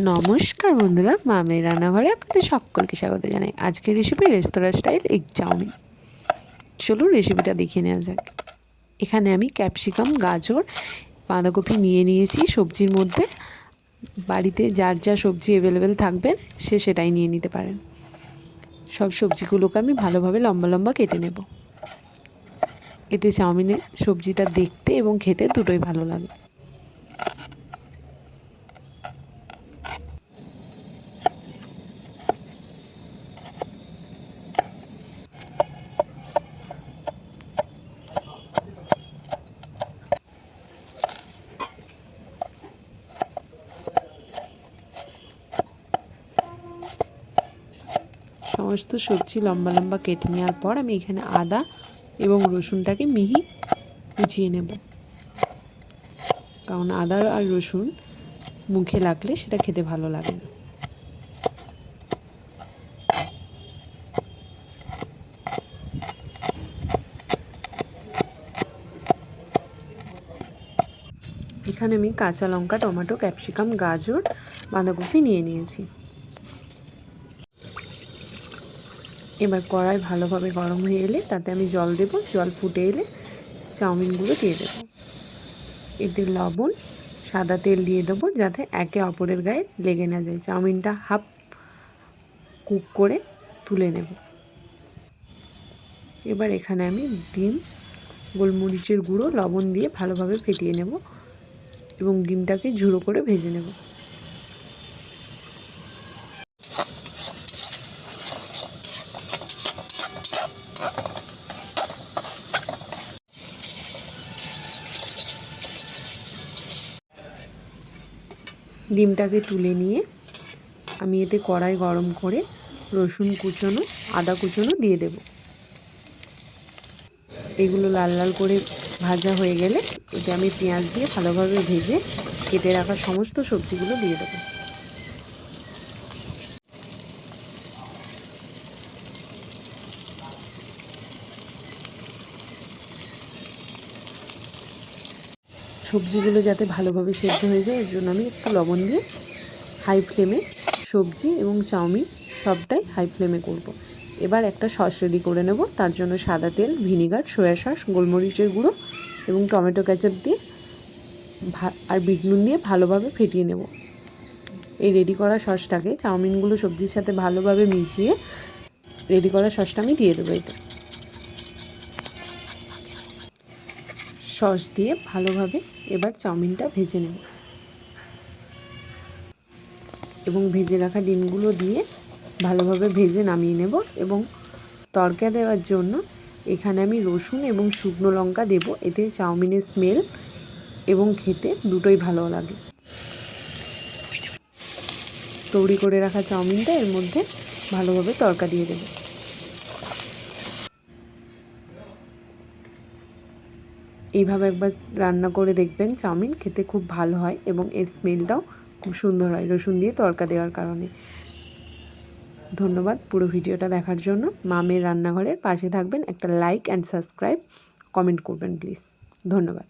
নমস্কার বন্ধুরা, মামের রান্নাঘরে আপনাদের সকলকে স্বাগত জানাই। আজকের রেসিপি রেস্তোরাঁ স্টাইল এগ চাউমিন। চলুন রেসিপিটা দেখে নেওয়া যাক। এখানে আমি ক্যাপসিকাম, গাজর, বাঁধাকপি নিয়ে নিয়েছি। সবজির মধ্যে বাড়িতে যার যা সবজি অ্যাভেলেবেল থাকবে সে সেটাই নিয়ে নিতে পারেন। সব সবজিগুলোকে আমি ভালোভাবে লম্বা লম্বা কেটে নেব। এতে চাউমিনের সবজিটা দেখতে এবং খেতে দুটোই ভালো লাগে। সমস্ত সবজি লম্বা লম্বা কেটে নেওয়ার পর আমি এখানে আদা এবং রসুনটাকে মিহি কুচিয়ে নেব, কারণ আদা আর রসুন মুখে লাগলে সেটা খেতে ভালো লাগে না। এখানে আমি কাঁচা লঙ্কা, টমেটো, ক্যাপসিকাম, গাজর, বাঁধাকপি নিয়ে নিয়েছি। এবার কড়াই ভালোভাবে গরম হয়ে এলে তাতে আমি জল দেব। জল ফুটে এলে চাউমিনগুলো দিয়ে দেবো। এতে লবণ, সাদা তেল দিয়ে দেবো যাতে একে অপরের গায়ে লেগে না যায়। চাউমিনটা হাফ কুক করে তুলে নেব। এবার এখানে আমি ডিম, গোলমরিচের গুঁড়ো, লবণ দিয়ে ভালোভাবে ফেটিয়ে নেব এবং ডিমটাকে ঝুড়ো করে ভেজে নেব। ডিমটাকে তুলে নিয়ে আমি এতে কড়াই গরম করে রসুন কুচনো, আদা কুচনো দিয়ে দেব। এগুলো লাল লাল করে ভাজা হয়ে গেলে এতে আমি পেঁয়াজ দিয়ে ভালোভাবে ভেজে কেটে রাখা সমস্ত সবজিগুলো দিয়ে দেবো। সবজিগুলো যাতে ভালোভাবে সেদ্ধ হয়ে যায় এর জন্য আমি একটু লবণ দিয়ে হাই ফ্লেমে সবজি এবং চাউমিন সবটাই হাই ফ্লেমে করব। এবার একটা সস রেডি করে নেব। তার জন্য সাদা তেল, ভিনিগার, সয়া সস, গোলমরিচের গুঁড়ো এবং টমেটো কেচাপ দিয়ে আর বিট নুন দিয়ে ভালোভাবে ফেটিয়ে নেব। এই রেডি করা সসটাকে চাউমিনগুলো সবজির সাথে ভালোভাবে মিশিয়ে রেডি করা সসটা আমি দিয়ে দেবো। এটা সস দিয়ে ভালোভাবে এবার চাউমিনটা ভেজে নেব এবং ভেজে রাখা ডিমগুলো দিয়ে ভালোভাবে ভেজে নামিয়ে নেব। এবং তড়কা দেওয়ার জন্য এখানে আমি রসুন এবং শুকনো লঙ্কা দেব। এতে চাউমিনের স্মেল এবং খেতে দুটোই ভালো লাগে। তৈরি করে রাখা চাউমিনটা এর মধ্যে ভালোভাবে তড়কা দিয়ে দেব। এইভাবে একবার রান্না করে দেখবেন, চাউমিন খেতে খুব ভালো হয় এবং এর স্মেলটাও খুব সুন্দর হয় রসুন দিয়ে তড়কা দেওয়ার কারণে। ধন্যবাদ পুরো ভিডিওটা দেখার জন্য। মামের রান্নাঘরের পাশে থাকবেন, একটা লাইক অ্যান্ড সাবস্ক্রাইব, কমেন্ট করবেন প্লিজ। ধন্যবাদ।